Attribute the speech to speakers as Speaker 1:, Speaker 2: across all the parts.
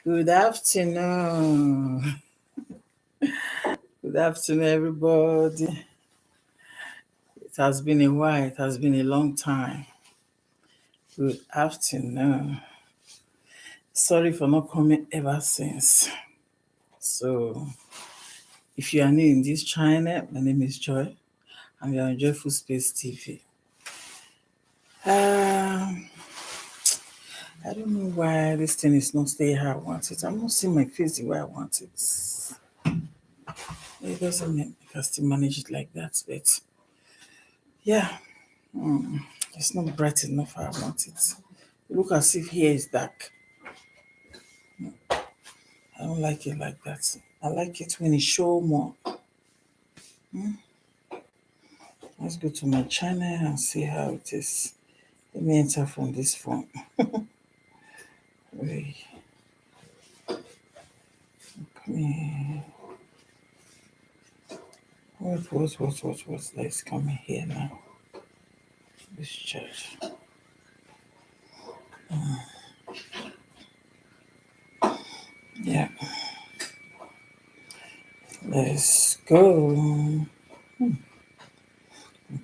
Speaker 1: Good afternoon. Good afternoon, everybody. It has been a while. It has been a long time. Good afternoon. Sorry for not coming ever since. So, if you are new in this channel, my name is Joy. I'm your Joyful Space TV. I don't know why this thing is not staying how I want it. I'm not seeing my face the way I want it. It doesn't mean I can still manage it like that, but yeah, it's not bright enough how I want it. Look as if here is dark. I don't like it like that. I like it when it show more. Let's go to my channel and see how it is. Let me enter from this phone. Wait. What? Let's come here now. This church. Yeah. Let's go.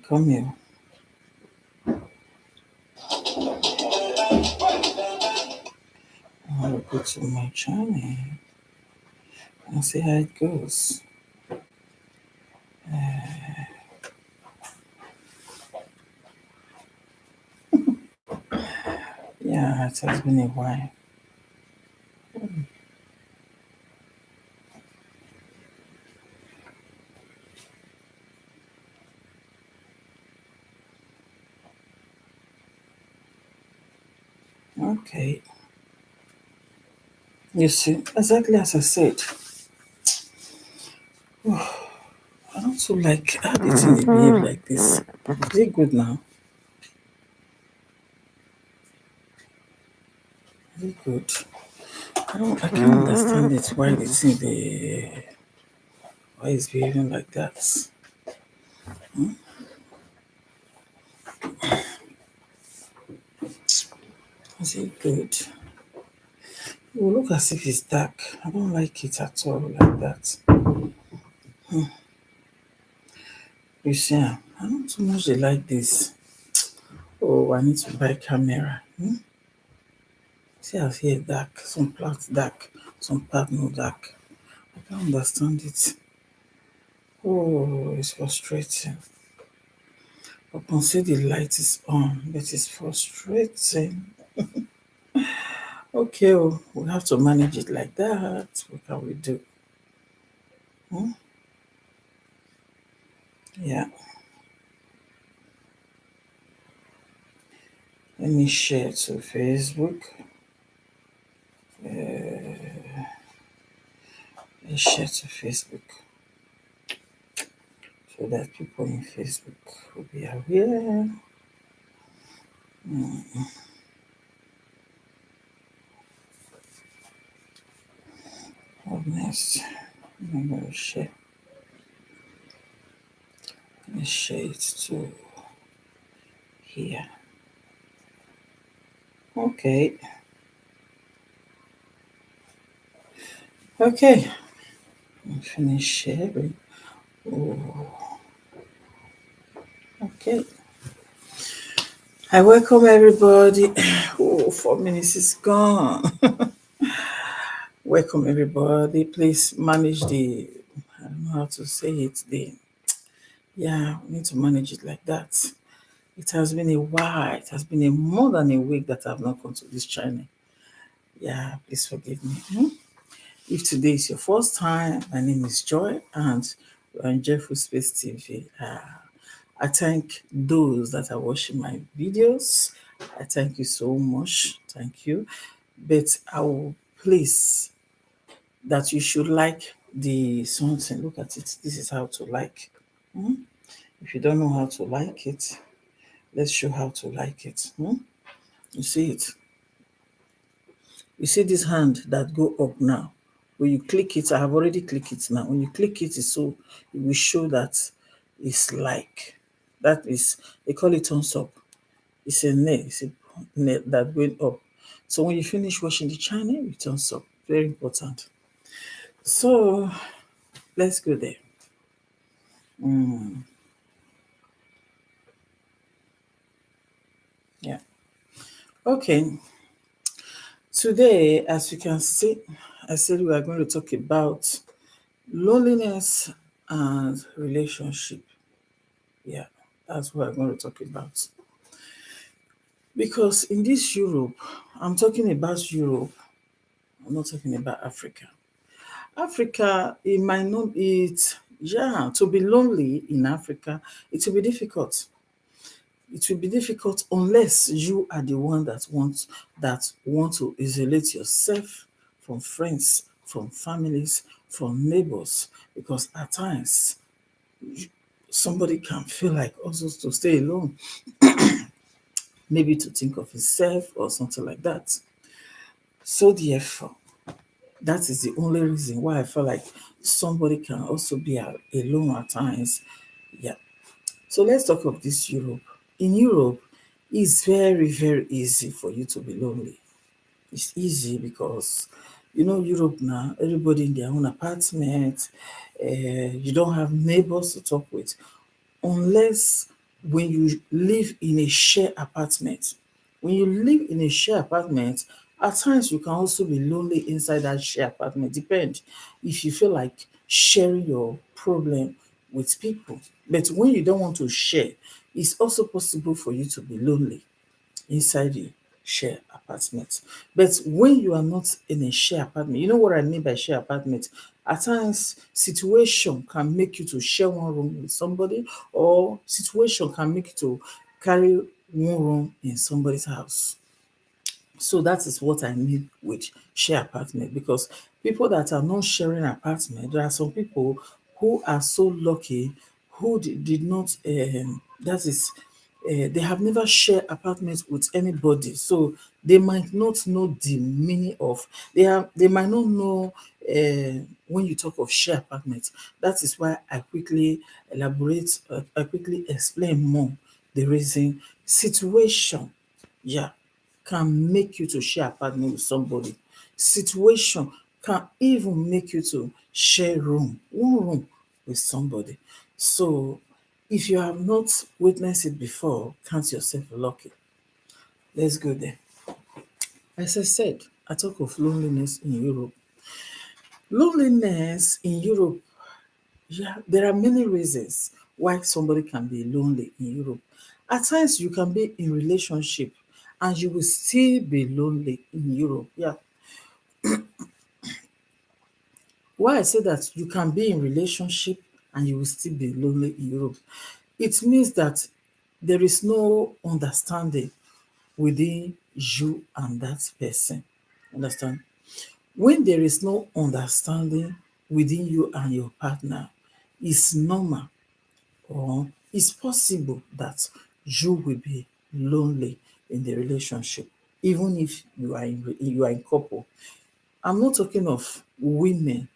Speaker 1: Come here. I'll go to my channel and see how it goes. Yeah, it has been a while. Okay. You see, exactly as I said, I don't so like how the thing dey behave like this. Is it good now? Is it good? I can't understand it why the thing why it's behaving like that. Is it good? It will look as if it's dark. I don't like it at all like that. You see, I don't too much dey like this. Oh, I need to buy camera. See as here dark, some parts dark, some part no dark. I can't understand it. Oh, it's frustrating. I can see the light is on, but it's frustrating. Okay, oh, we have to manage it like that. What can we do? Yeah, let me share to Facebook. Let's share to Facebook so that people in Facebook will be aware. What next? I'm going to share. Let's share it to here. Okay. Okay. Finish sharing. Oh, okay. I welcome everybody. Oh, 4 minutes is gone. Welcome everybody. Please manage I don't know how to say it. Yeah, we need to manage it like that. It has been a while. It has been more than a week that I've not come to this channel. Yeah, please forgive me. If today is your first time, my name is Joy and we're on Jeffrey Space TV. I thank those that are watching my videos. I thank you so much. Thank you. But I will please that you should like the something. Look at it. This is how to like. If you don't know how to like it, let's show how to like it. You see it? You see this hand that go up now? When you click it, I have already clicked it now. When you click it, it will show that it's like. That is, they call it thumbs up. It's a nail. It's a nail that went up. So when you finish watching the channel, you thumbs up. Very important. So let's go there. Yeah. Okay. Today, as you can see, I said we are going to talk about loneliness and relationship. Yeah, that's what I'm going to talk about. Because in this Europe, I'm talking about Europe, I'm not talking about Africa. Africa, it might not, yeah, to be lonely in Africa, it will be difficult. It will be difficult unless you are the one that want to isolate yourself from friends, from families, from neighbors, because at times somebody can feel like also to stay alone, maybe to think of himself or something like that. So therefore, that is the only reason why I feel like somebody can also be alone at times. Yeah. So let's talk of this Europe. In Europe, it's very, very easy for you to be lonely. It's easy because Europe now, everybody in their own apartment. You don't have neighbors to talk with unless when you live in a shared apartment. When you live in a shared apartment, at times you can also be lonely inside that shared apartment. Depend if you feel like sharing your problem with people. But when you don't want to share, it's also possible for you to be lonely inside the share apartment. But when you are not in a share apartment, you know what I mean by share apartment? At times, situation can make you to share one room with somebody, or situation can make you to carry one room in somebody's house. So that is what I mean with share apartment, because people that are not sharing apartment, there are some people who are so lucky who did not that is they have never shared apartment with anybody, so they might not know the meaning of they might not know when you talk of share apartment. That is why I quickly elaborate, I quickly explain more the reason. Situation, yeah, can make you to share apartment with somebody. Situation can even make you to share one room with somebody. So if you have not witnessed it before, count yourself lucky. Let's go there. As I said, I talk of loneliness in Europe. Loneliness in Europe, yeah, there are many reasons why somebody can be lonely in Europe. At times you can be in relationship and you will still be lonely in Europe. Yeah. Why I say that you can be in relationship and you will still be lonely in Europe, it means that there is no understanding within you and that person. Understand? When there is no understanding within you and your partner, it's normal or it's possible that you will be lonely in the relationship, even if you are in couple. I'm not talking of women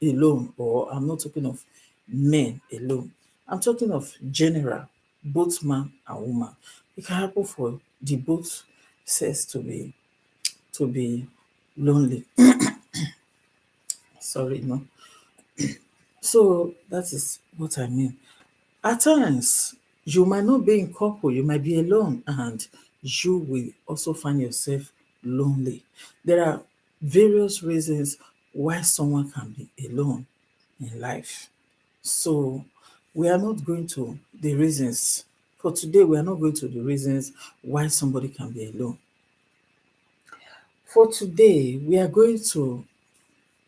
Speaker 1: alone, or I'm not talking of men alone. I'm talking of general, both man and woman. It can happen for the both sex to be lonely. Sorry, no. So that is what I mean. At times, you might not be in couple, you might be alone, and you will also find yourself lonely. There are various reasons why someone can be alone in life. So we are not going to the reasons. For today, we are not going to the reasons why somebody can be alone. For today, we are going to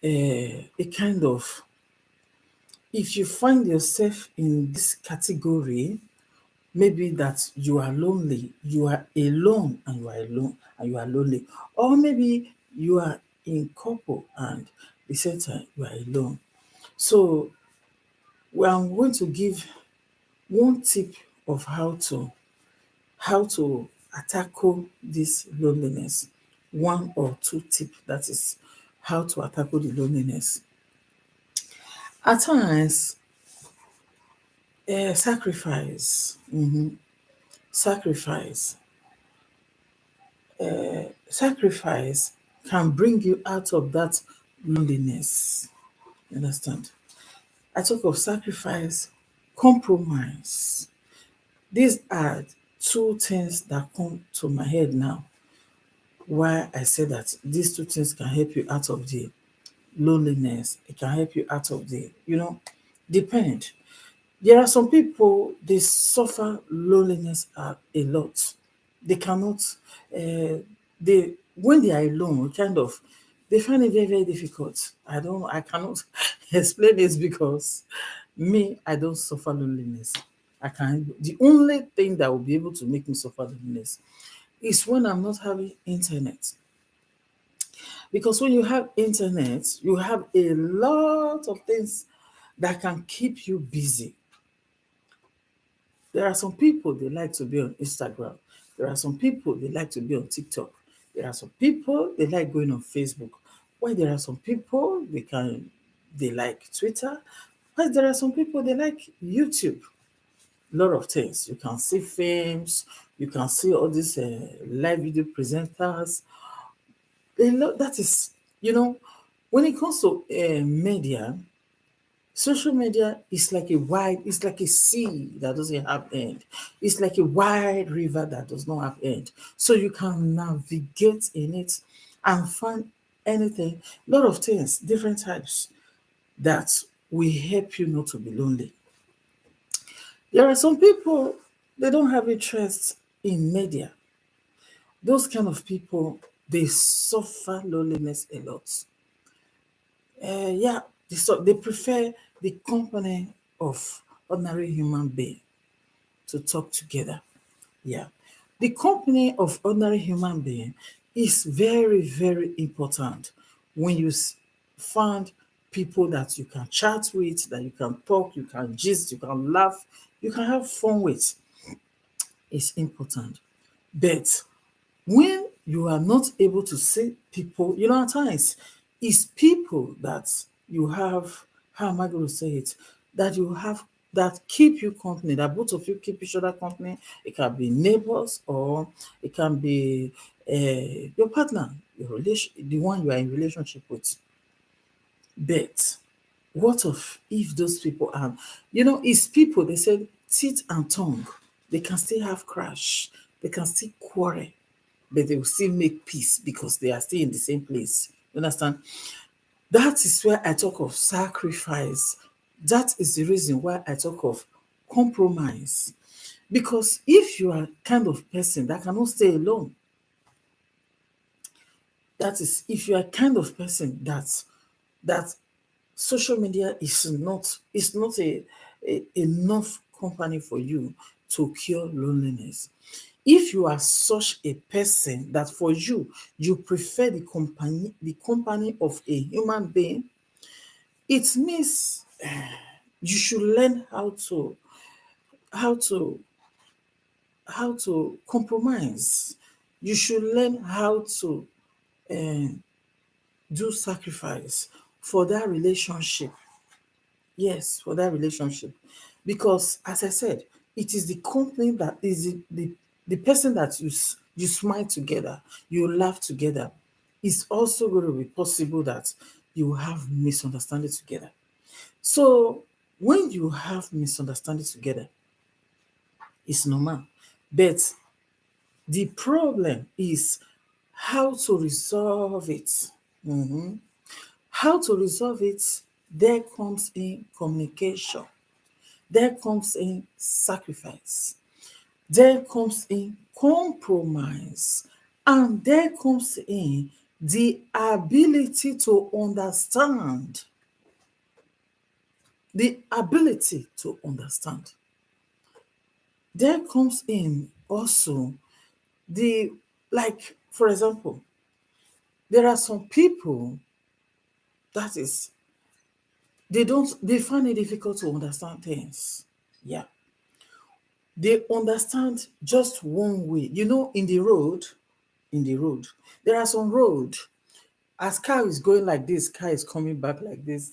Speaker 1: a kind of, if you find yourself in this category, maybe that you are lonely, you are alone and you are alone and you are lonely, or maybe you are in couple and the same time you are alone. So I'm going to give one tip of how to tackle this loneliness. One or two tips, that is how to tackle the loneliness. At times, Sacrifice. Sacrifice. Sacrifice can bring you out of that loneliness. You understand? I talk of sacrifice, compromise. These are two things that come to my head now. Why I say that these two things can help you out of the loneliness. It can help you out of the, depend. There are some people, they suffer loneliness a lot. They cannot, they when they are alone, kind of, they find it very, very difficult. I cannot explain this because me, I don't suffer loneliness. I can. The only thing that will be able to make me suffer loneliness is when I'm not having internet. Because when you have internet, you have a lot of things that can keep you busy. There are some people they like to be on Instagram. There are some people they like to be on TikTok. There are some people they like going on Facebook. While there are some people they like Twitter. While there are some people they like YouTube. A lot of things. You can see films. You can see all these live video presenters. A lot. That is, when it comes to media, social media is like it's like a sea that doesn't have end. It's like a wide river that does not have end. So you can navigate in it and find anything, a lot of things, different types that will help you not to be lonely. There are some people they don't have interest in media. Those kind of people they suffer loneliness a lot. Yeah, they prefer the company of ordinary human being to talk together. Yeah. The company of ordinary human being is very, very important when find people that you can chat with, that you can talk, you can gist, you can laugh, you can have fun with. It's important. But when you are not able to see people, at times it's people that you have, how am I going to say it, that you have that keep you company, that both of you keep each other company. It can be neighbors or it can be your partner, your relation, the one you are in relationship with. But what of if those people are, it's people, they said teeth and tongue, they can still have crash, they can still quarrel, but they will still make peace because they are still in the same place. You understand? That is where I talk of sacrifice. That is the reason why I talk of compromise. Because if you are kind of person that cannot stay alone, that is if you are kind of person that social media is not a enough company for you to cure loneliness. If you are such a person that for you you prefer the company of a human being, it means you should learn how to how to compromise. You should learn how to do sacrifice for that relationship. Yes, for that relationship. Because as I said, it is the company that is the person that you smile together, you laugh together. It's also going to be possible that you have misunderstanding together. So when you have misunderstanding together, it's normal. But the problem is how to resolve it. Mhm. How to resolve it, there comes in communication. There comes in sacrifice. There comes in compromise. And there comes in the ability to understand. The ability to understand. There comes in also the, like, for example, there are some people that is, they find it difficult to understand things. Yeah. They understand just one way. In the road, there are some road. As car is going like this, car is coming back like this.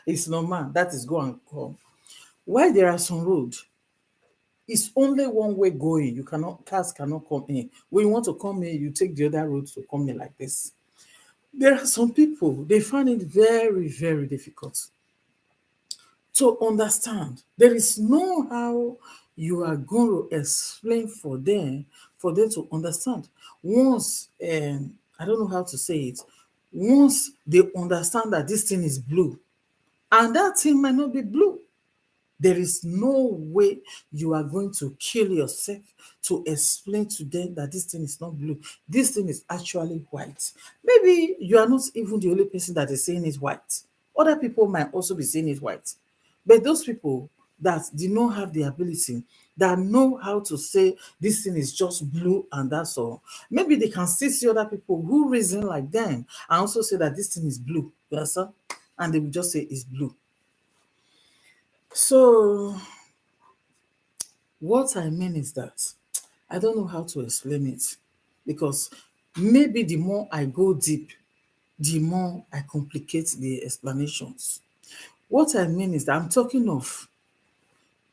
Speaker 1: It's normal. That is go and come. Why there are some roads, it's only one way going. You cannot, cars cannot come in. When you want to come in, you take the other road to come in like this. There are some people, they find it very, very difficult to understand. There is no how you are going to explain for them to understand. Once, I don't know how to say it, once they understand that this thing is blue, and that thing might not be blue, there is no way you are going to kill yourself to explain to them that this thing is not blue. This thing is actually white. Maybe you are not even the only person that is saying it's white. Other people might also be saying it's white. But those people that do not have the ability, that know how to say this thing is just blue and that's all, maybe they can still see other people who reason like them and also say that this thing is blue. You understand? And they will just say it's blue. So what I mean is that I don't know how to explain it, because maybe the more I go deep, the more I complicate the explanations. What I mean is that I'm talking of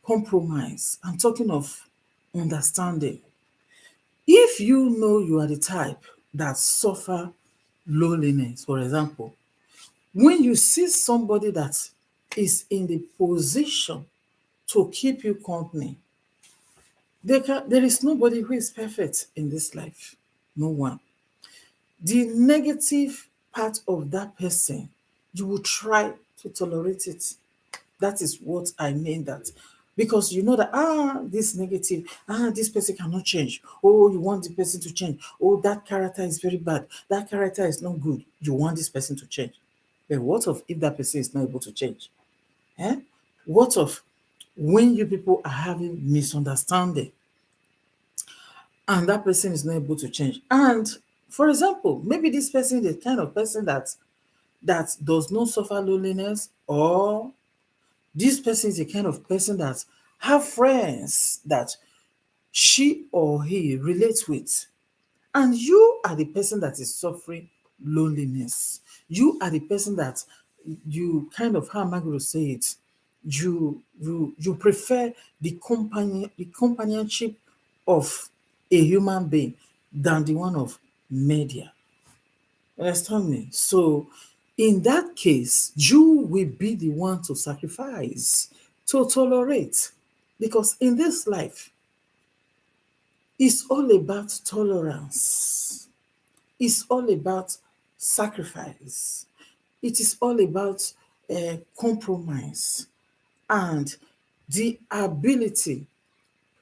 Speaker 1: compromise, I'm talking of understanding. If you know you are the type that suffer loneliness, for example, when you see somebody that is in the position to keep you company, there is nobody who is perfect in this life. No one. The negative part of that person, you will try to tolerate it. That is what I mean that. Because you know that, this negative, this person cannot change. Oh, you want the person to change. Oh, that character is very bad. That character is not good. You want this person to change. But what of if that person is not able to change? Eh? What of when you people are having misunderstanding and that person is not able to change? And for example, maybe this person is the kind of person that does not suffer loneliness, or this person is the kind of person that have friends that she or he relates with, and you are the person that is suffering loneliness. You are the person that you kind of, how am I going to say it, you prefer the companionship of a human being than the one of media. Understand me? So in that case, you will be the one to sacrifice, to tolerate. Because in this life, it's all about tolerance. It's all about sacrifice. It is all about compromise and the ability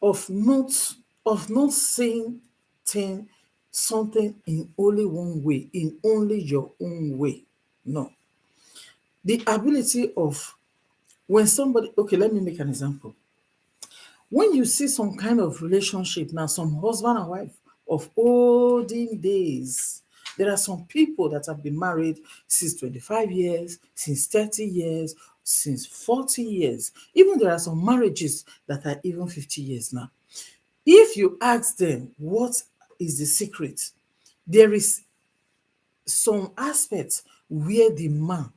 Speaker 1: of not seeing thing something in only one way, in only your own way. No. The ability of, when somebody, okay, let me make an example. When you see some kind of relationship now, some husband and wife of olden days, there are some people that have been married since 25 years, since 30 years, since 40 years. Even there are some marriages that are even 50 years now. If you ask them what is the secret, there is some aspects where the man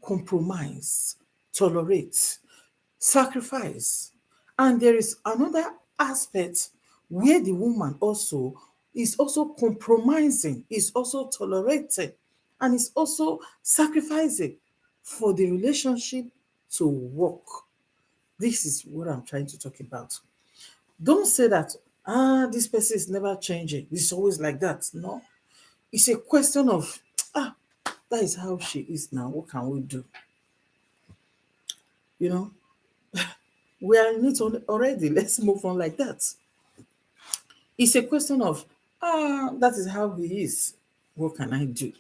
Speaker 1: compromise, tolerate, sacrifice. And there is another aspect where the woman also is also compromising, is also tolerating, and is also sacrificing for the relationship to work. This is what I'm trying to talk about. Don't say that, this person is never changing. It's always like that. No. It's a question of, ah, that is how she is now. What can we do? You know, we are in it already. Let's move on like that. It's a question of, that is how he is. What can I do?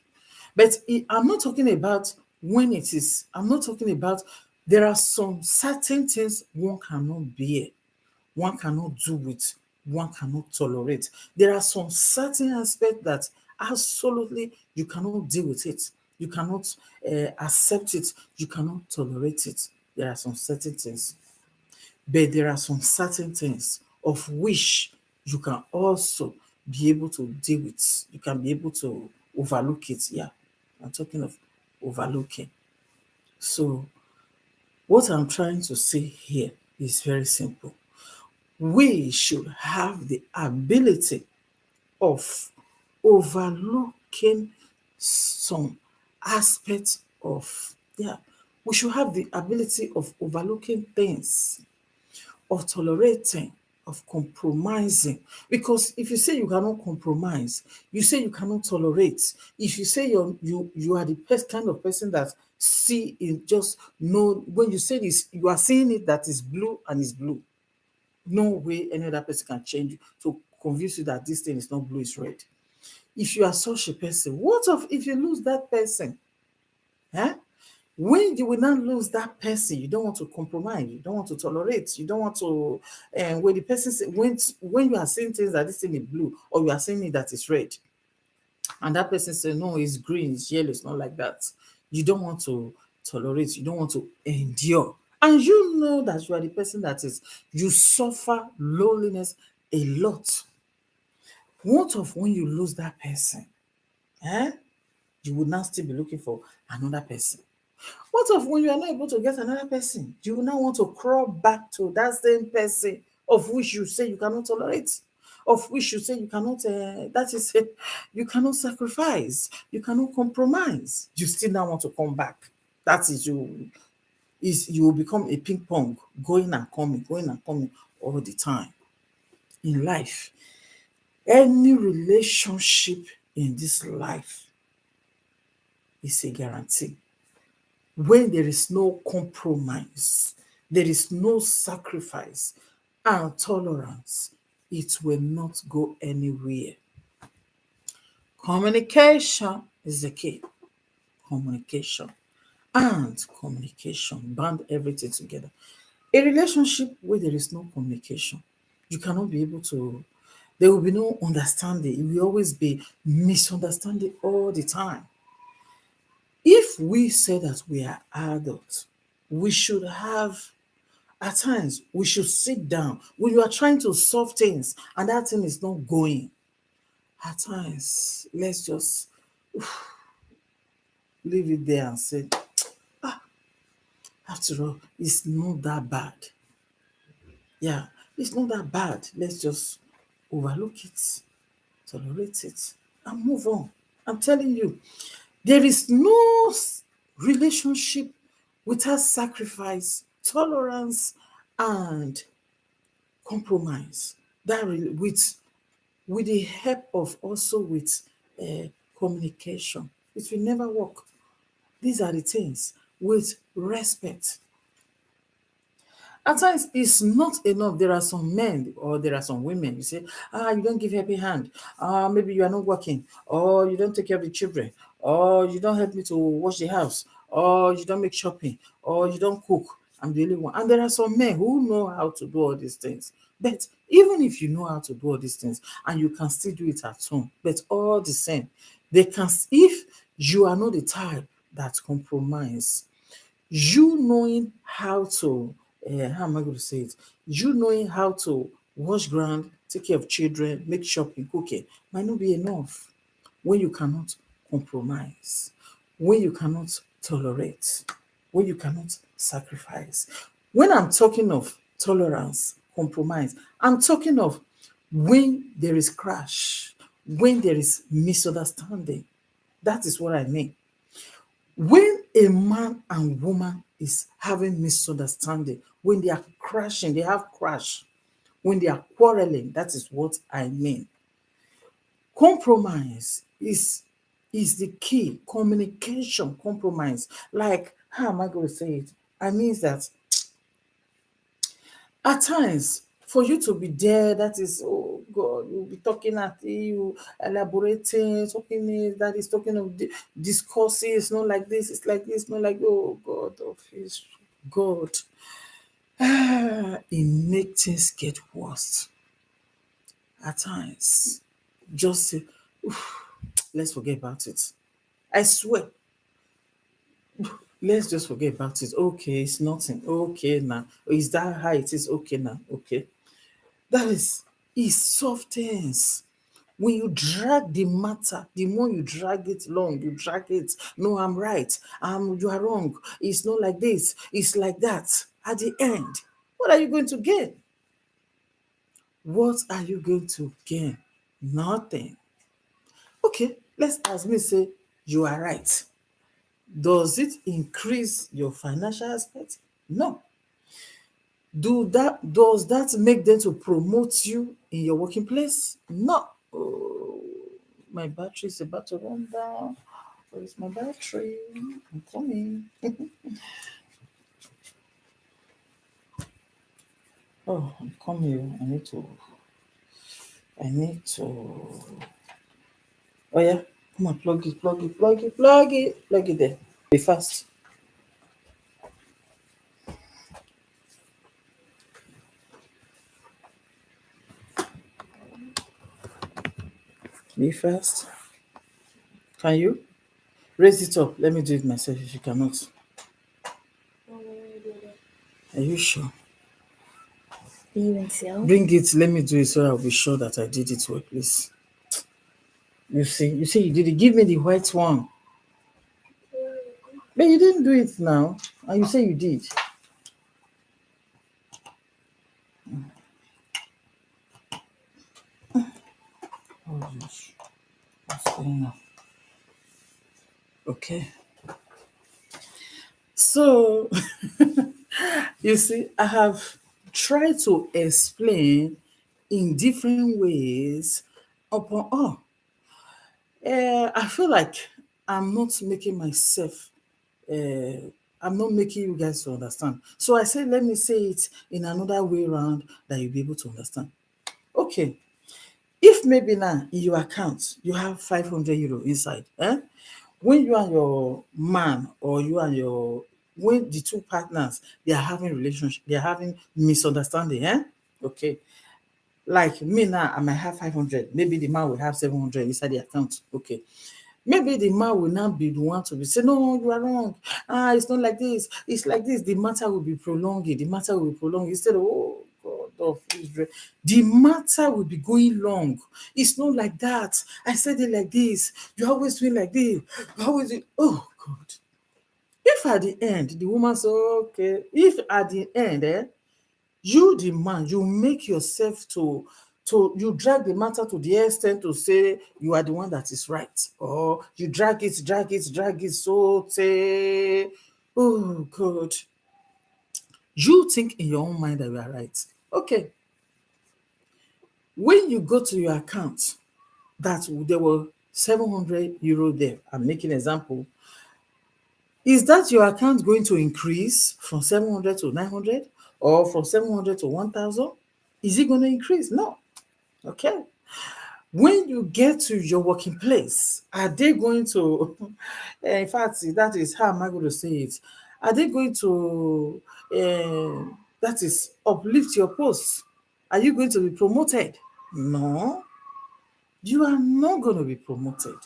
Speaker 1: But I'm not talking about when it is, I'm not talking about, there are some certain things one cannot bear, one cannot do with, one cannot tolerate. There are some certain aspects that absolutely you cannot deal with it. You cannot accept it. You cannot tolerate it. There are some certain things. But there are some certain things of which you can also be able to deal with. You can be able to overlook it. Yeah, I'm talking of overlooking. So What I'm trying to say here is very simple. We should have the ability of overlooking some aspects of, yeah, we should have the ability of overlooking things, of tolerating, of compromising. Because if you say you cannot compromise, you say you cannot tolerate. If you say you are the kind of person that see in just know, when you say this, you are seeing it that is blue and is blue. No way any other person can change you to convince you that this thing is not blue, it's red. If you are such a person, what of if you lose that person? Eh? When you will not lose that person, you don't want to compromise, you don't want to tolerate, you don't want to, and when the person say, when you are saying things that this thing is blue, or you are saying it that is red, and that person say no, it's green, it's yellow, it's not like that. You don't want to tolerate, you don't want to endure. And you know that you are the person that is, you suffer loneliness a lot. What of when you lose that person? Eh? You would now still be looking for another person. What of when you are not able to get another person? Do you now want to crawl back to that same person of which you say you cannot tolerate? Of which you say you cannot, that is, you cannot sacrifice, you cannot compromise. You still now want to come back. That is you will become a ping pong, going and coming all the time in life. Any relationship in this life is a guarantee. When there is no compromise, there is no sacrifice and tolerance, it will not go anywhere. Communication is the key. Communication and communication band everything together. A relationship where there is no communication, you cannot be able to, there will be no understanding. It will always be misunderstanding all the time. If we say that we are adults, we should have, at times, we should sit down. When you are trying to solve things and that thing is not going, at times, let's just leave it there and say, after all, it's not that bad. Yeah, it's not that bad. Let's just overlook it, tolerate it, and move on. I'm telling you, there is no relationship without sacrifice, tolerance, and compromise. With the help of also with communication, it will never work. These are the things with respect. At times, it's not enough. There are some men or there are some women, you say, you don't give helping hand. Maybe you are not working, or you don't take care of the children, or you don't help me to wash the house, or you don't make shopping, or you don't cook. I'm the only one. And there are some men who know how to do all these things. But even if you know how to do all these things and you can still do it at home, but all the same, they can, if you are not the type that compromise, you knowing how to, how am I going to say it? You knowing how to wash ground, take care of children, make shopping, cooking might not be enough when you cannot compromise, when you cannot tolerate, when you cannot sacrifice. When I'm talking of tolerance, compromise, I'm talking of when there is crash, when there is misunderstanding. That is what I mean. When a man and woman is having misunderstanding, when they are crashing, they have crash, when they are quarreling, that is what I mean. Compromise is the key. Communication, compromise. Like, how am I going to say it? I mean that at times, for you to be there, that is, oh God, you'll be talking at you, elaborating, talking that is talking of discussing, it's not like this, it's like this, not like, oh God of his God. It makes things get worse. At times, just say, let's forget about it. I swear, let's just forget about it. Okay, it's nothing. Okay, now. Is that how it is? Okay, now. Okay. That is, it softens. When you drag the matter, the more you drag it long, you drag it. No, I'm right. You are wrong. It's not like this. It's like that. At the end, what are you going to gain? What are you going to gain? Nothing. Okay, let's ask me, say, you are right. Does it increase your financial aspect? No. Does that make them to promote you in your working place? No. Oh, my battery is about to run down. Where is my battery? I'm coming. Oh, I'm coming. I need to. Oh yeah. Come on, plug it, plug it, plug it, plug it, plug it there. Be fast. Be fast. Can you? Raise it up. Let me do it myself if you cannot. Are you sure?
Speaker 2: Even so,
Speaker 1: Bring it. Let me do it so I'll be sure that I did it well, please. You see, you did it. Give me the white one. But you didn't do it now. And you say you did. Oh, yes. What's going on? Okay. So, you see, I have tried to explain in different ways upon all. I feel like I'm not making myself, uh, I'm not making you guys to understand. So I said, let me say it in another way around that you'll be able to understand. Okay. If maybe now in your account you have 500 euro inside, when you and your man or you and your when the two partners they are having relationship, they are having misunderstanding, okay. Like me now, I might have 500. Maybe the man will have 700 inside the account. Okay. Maybe the man will now be the one to be say, no, you are wrong. It's not like this. It's like this. The matter will be prolonging. The matter will be prolonging. Instead of, oh God of Israel, the matter will be going long. It's not like that. I said it like this. You always doing like this. You always do. Oh God. If at the end the woman say, okay, if at the end, you the man, you make yourself to you drag the matter to the extent to say you are the one that is right, or you drag it so say, oh God, you think in your own mind that you are right. Okay, when you go to your account that there were 700 euro there, I'm making example, is that your account going to increase from 700 to 900 or from 700 to 1000? Is it going to increase? No. Okay. When you get to your working place, are they going to, in fact, that is how am I going to say it? Are they going to, that is, uplift your post? Are you going to be promoted? No, you are not going to be promoted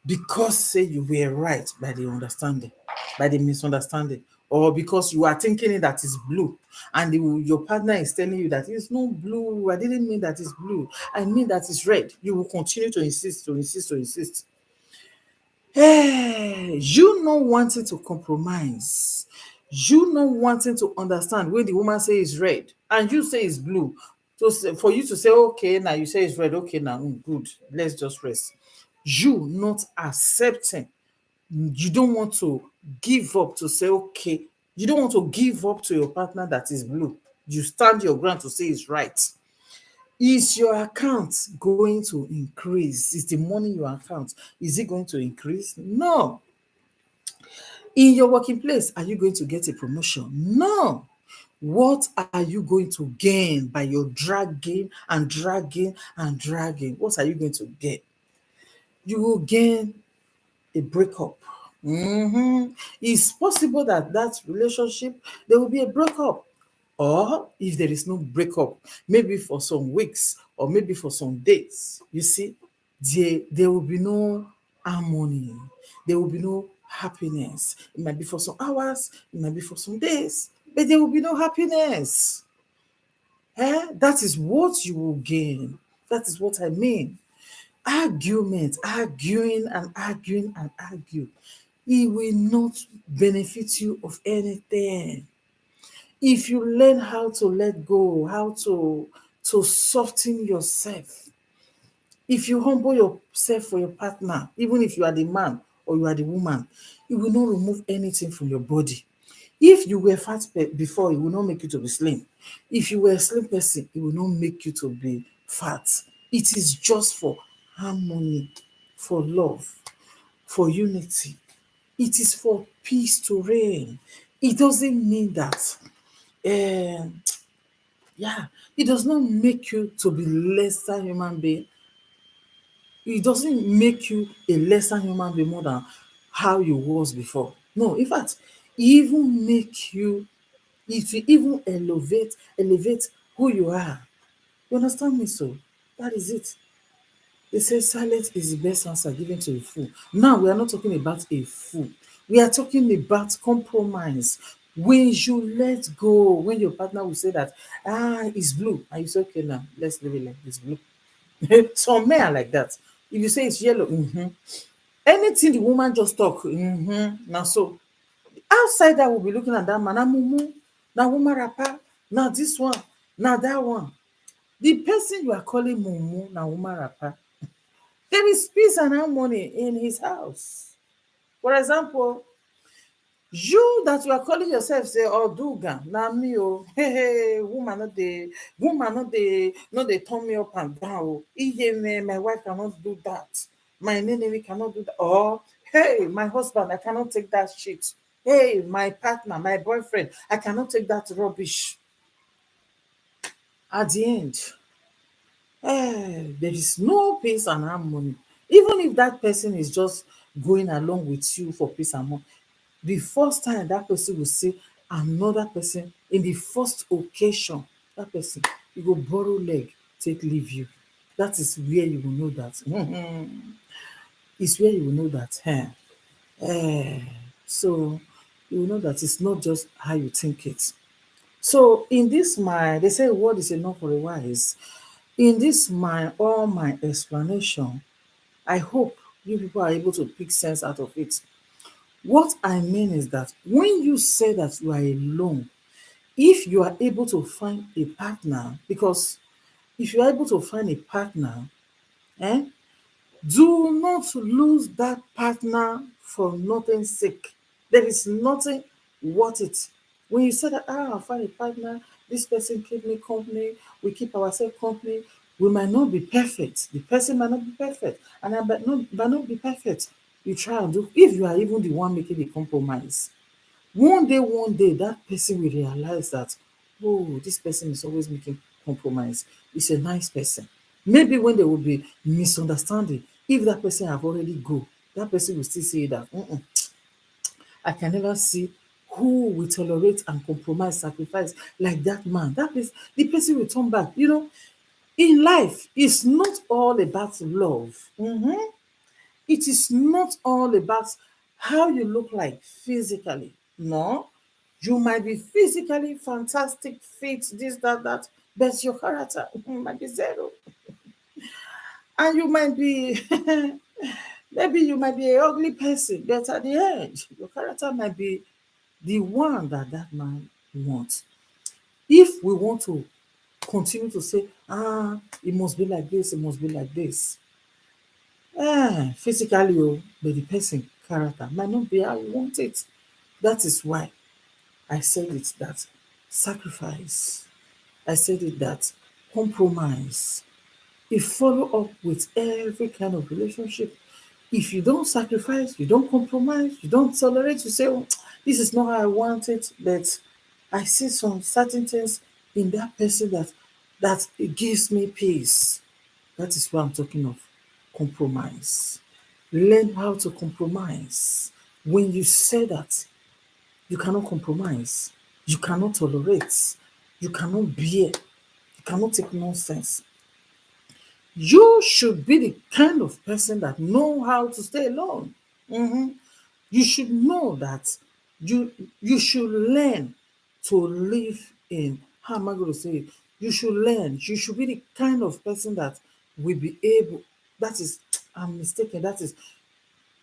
Speaker 1: because say you were right by the understanding, by the misunderstanding, or because you are thinking it that is blue and your partner is telling you that it's not blue. I didn't mean that it's blue. I mean that it's red. You will continue to insist, to insist, to insist. Hey, you not wanting to compromise, you not wanting to understand when the woman say it's red and you say it's blue. So for you to say, okay, now you say it's red, okay, now good, let's just rest. You not accepting, you don't want to give up to say, okay, you don't want to give up to your partner that is blue. You stand your ground to say it's right. Is your account going to increase? Is the money in your account, is it going to increase? No. In your working place, are you going to get a promotion? No. What are you going to gain by your dragging and dragging and dragging? What are you going to get? You will gain a breakup. It's possible that that relationship there will be a breakup, or if there is no breakup, maybe for some weeks or maybe for some days. You see, there will be no harmony. There will be no happiness. It might be for some hours. It might be for some days, but there will be no happiness. That is what you will gain. That is what I mean. Argument, arguing and arguing and argue, it will not benefit you of anything. If you learn how to let go, how to soften yourself, if you humble yourself for your partner, even if you are the man or you are the woman, it will not remove anything from your body. If you were fat before, it will not make you to be slim. If you were a slim person, it will not make you to be fat. It is just for harmony, for love, for unity. It is for peace to reign. It doesn't mean that, um, yeah, it does not make you to be lesser human being. It doesn't make you a lesser human being more than how you was before. No, in fact, it even make you, it will even elevate who you are. You understand me? So that is it. They say silence is the best answer given to a fool. Now we are not talking about a fool. We are talking about compromise. When you let go, when your partner will say that, it's blue, and you say, okay, now let's leave it like this blue. Some men are like that. If you say it's yellow, anything the woman just talk, now so outsider will be looking at that man, na mumu, na woman rapper, na this one, na that one. The person you are calling mumu, na woman rapper, there is peace and harmony in his house. For example, you that you are calling yourself say oduga na me o, hey hey, woman no dey turn me up and down o, me my wife cannot do that, my nene cannot do that, or hey my husband I cannot take that shit, hey my partner, my boyfriend I cannot take that rubbish. At the end, there is no peace and harmony. Even if that person is just going along with you for peace and harmony, the first time that person will see another person in the first occasion, that person you go borrow leg take leave you. That is where you will know that it's where you will know that so you will know that it's not just how you think it. So in this my, they say a word is enough for a wise. In this my all my explanation, I hope you people are able to pick sense out of it. What I mean is that when you say that you are alone, if you are able to find a partner, because if you are able to find a partner, eh, do not lose that partner for nothing's sake. There is nothing worth it. When you say that, I find a partner, this person keep me company, we keep ourselves company, we might not be perfect. The person might not be perfect, and I might not be perfect. You try and do, if you are even the one making the compromise. One day, that person will realize that, oh, this person is always making compromise. It's a nice person. Maybe when there will be misunderstanding, if that person have already go, that person will still say that, I can never see who will tolerate and compromise, sacrifice like that man. That is the person will turn back. In life, it's not all about love. It is not all about how you look like physically. No, you might be physically fantastic, fit, this, that, but your character might be zero. And you might be, maybe you might be an ugly person, but at the end, your character might be the one that that man wants. If we want to continue to say, it must be like this, it must be like this, physically, but the person character might not be how you want it. That is why I said it that sacrifice. I said it that compromise. It follow up with every kind of relationship. If you don't sacrifice, you don't compromise, you don't tolerate, you say, "Oh, this is not how I want it, but I see some certain things in that person that it gives me peace." That is what I'm talking of. Compromise. Learn how to compromise. When you say that, you cannot compromise, you cannot tolerate, you cannot bear, you cannot take nonsense. You should be the kind of person that know how to stay alone. You should know that you should learn to live in, how am I going to say it? You should learn. You should be the kind of person that will be able. that is, I'm mistaken. That is,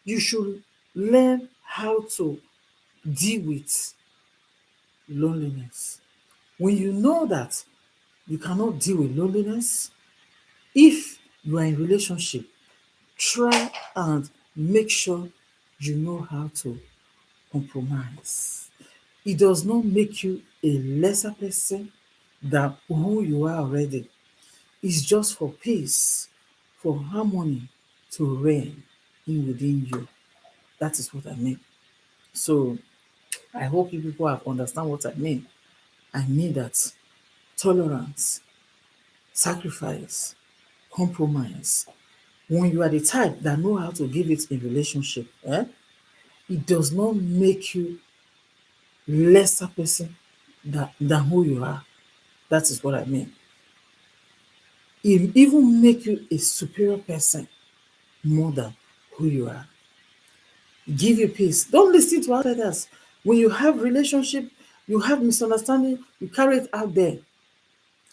Speaker 1: you should learn how to deal with loneliness. When you know that you cannot deal with loneliness, if you are in relationship, try and make sure you know how to compromise. It does not make you a lesser person than who you are already. It's just for peace, for harmony to reign in within you. That is what I mean. So I hope you people have understand what I mean. I mean that tolerance, sacrifice, compromise. When you are the type that know how to give it in relationship, it does not make you lesser person than who you are. That is what I mean. It even make you a superior person more than who you are. Give you peace. Don't listen to outsiders. When you have relationship, you have misunderstanding, you carry it out there.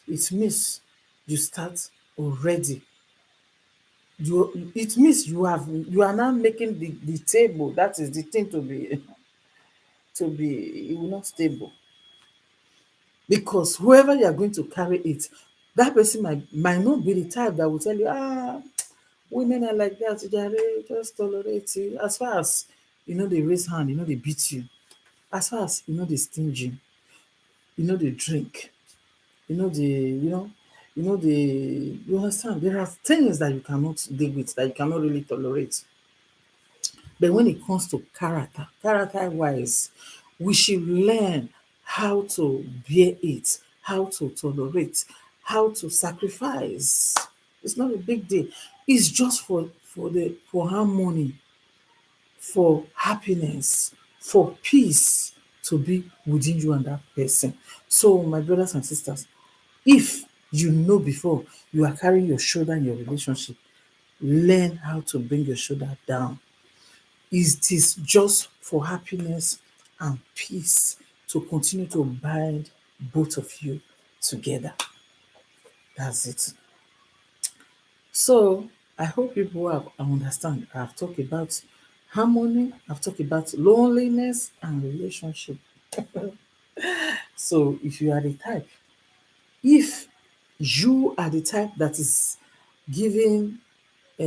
Speaker 1: It means you start already. It means you are now making the table. That is the thing to be you will not stable. Because whoever you are going to carry it, that person might not be the type that will tell you, women are like that, jare, just tolerate it. As far as they raise hand, they beat you. As far as they stingy, they drink, the you understand. There are things that you cannot deal with, that you cannot really tolerate. But when it comes to character wise, we should learn how to bear it, how to tolerate, how to sacrifice. It's not a big deal. It's just for harmony, for happiness, for peace to be within you and that person. So, my brothers and sisters, if you know before you are carrying your shoulder in your relationship, learn how to bring your shoulder down. It is just for happiness and peace to continue to bind both of you together. That's it. So I hope people have understand. I've talked about harmony, I've talked about loneliness and relationship. So if you are the type that is giving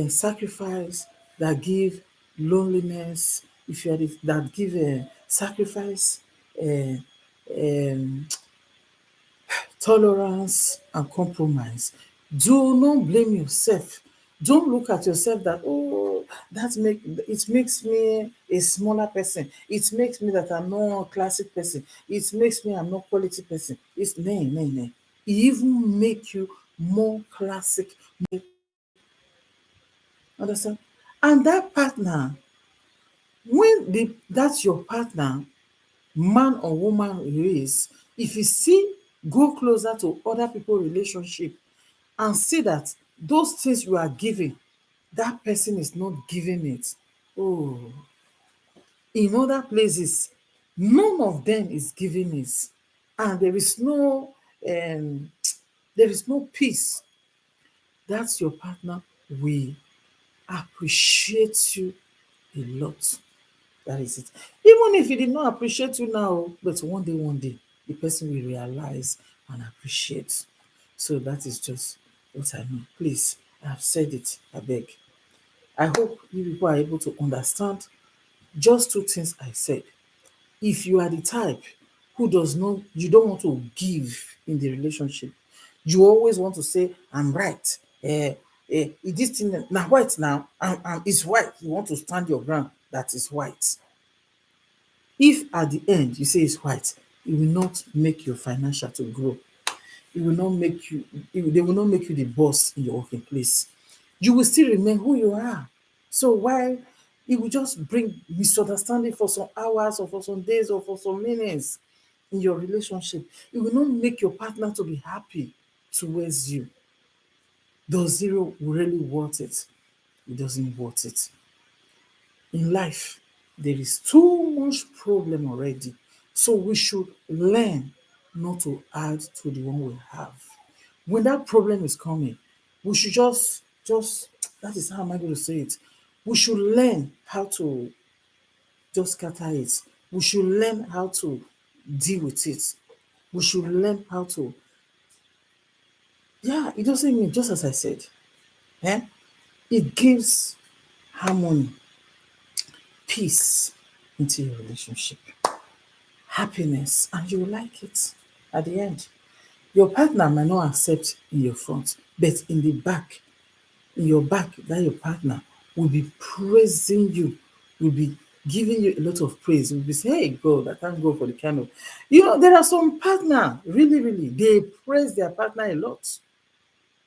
Speaker 1: sacrifice, that give loneliness, if you are that give sacrifice, uh, um, tolerance and compromise, do not blame yourself. Don't look at yourself that, it makes me a smaller person, it makes me that I'm not a classic person, it makes me I'm not quality person. It's nay, nay, nay. It even make you more classic. Understand? And that partner, when that's your partner, man or woman he is, if you see, go closer to other people relationship and see that those things you are giving, that person is not giving it. Oh, in other places, none of them is giving it. And um there is no peace. That's your partner. We appreciate you a lot. That is it. Even if he did not appreciate you now, but one day, the person will realize and appreciate. So that is just what I mean. Please, I have said it. I beg. I hope you people are able to understand just two things I said. If you are the type who does not, you don't want to give in the relationship, you always want to say, I'm right. This thing now white now, and it's white. You want to stand your ground. That is white. If at the end you say it's white, it will not make your financial to grow. It will not make you, they will not make you the boss in your working place. You will still remain who you are. So why it will just bring misunderstanding for some hours or for some days or for some minutes in your relationship. It will not make your partner to be happy towards you. Does zero really worth it? It doesn't worth it. In life, there is too much problem already. So we should learn not to add to the one we have. When that problem is coming, we should just That is how am I going to say it. We should learn how to just scatter it. We should learn how to deal with it. We should learn how to, yeah, it doesn't mean, just as I said, eh? It gives harmony, peace into your relationship, happiness, and you will like it at the end. Your partner might not accept in your front, but in the back, in your back, that your partner will be praising you, will be giving you a lot of praise, will be saying, hey God, I thank God for the kind of, there are some partner, really, really, they praise their partner a lot.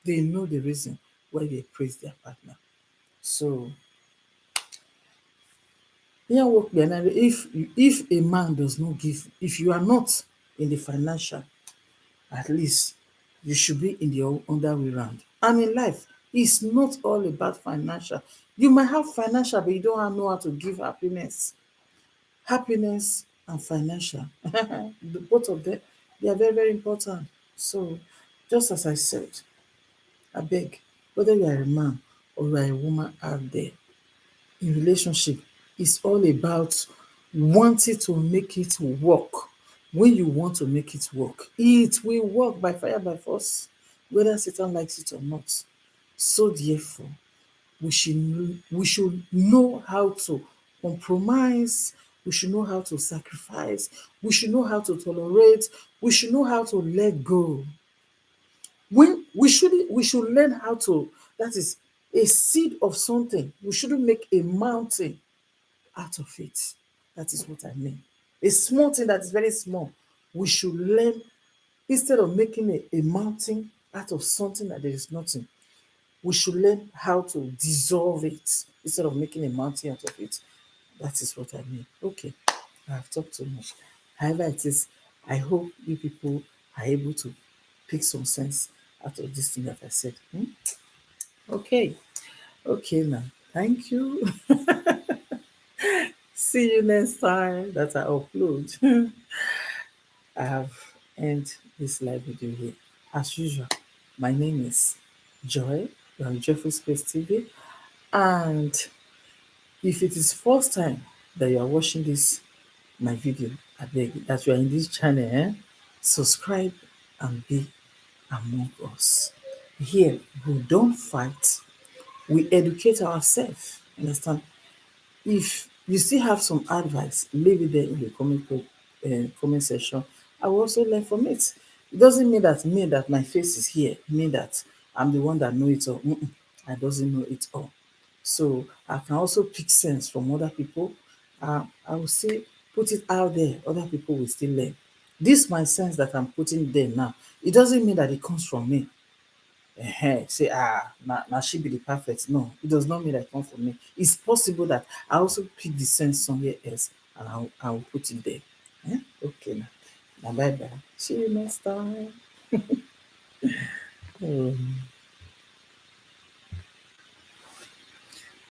Speaker 1: They know the reason why they praise their partner. So, yeah, work there. Now, if a man does not give, if you are not in the financial, at least you should be in the other way round. And in life, it's not all about financial. You might have financial, but you don't know how to give happiness. Happiness and financial, both of them, they are very, very important. So, just as I said, I beg, whether you are a man or you are a woman out there, in relationship, it's all about wanting to make it work. When you want to make it work, it will work by fire by force, whether Satan likes it or not. So therefore, we should know how to compromise, we should know how to sacrifice, we should know how to tolerate, we should know how to let go. When we should learn how to, that is a seed of something, we shouldn't make a mountain out of it. That is what I mean. A small thing that is very small, we should learn, instead of making a mountain out of something that there is nothing, we should learn how to dissolve it instead of making a mountain out of it. That is what I mean. Okay, I have talked too much. However, it is, I hope you people are able to pick some sense out of this thing that I said. Okay, okay, now. Thank you. See you next time that I upload. I have end this live video here. As usual, my name is Joy. You're on Jeffrey Space TV. And if it is first time that you are watching this my video, I beg that you are in this channel, subscribe and be among us. Here we don't fight, we educate ourselves. Understand? If you still have some advice, leave it there in the comment section. I will also learn from it. It doesn't mean that my face is here, mean that I'm the one that know it all. I doesn't know it all. So I can also pick sense from other people. I will say put it out there. Other people will still learn. This my sense that I'm putting there now. It doesn't mean that it comes from me. Say now she be the perfect. No, it does not mean that it come from me. It's possible that I also pick the sense somewhere else and I will put it there. Okay now bye bye, see you next time.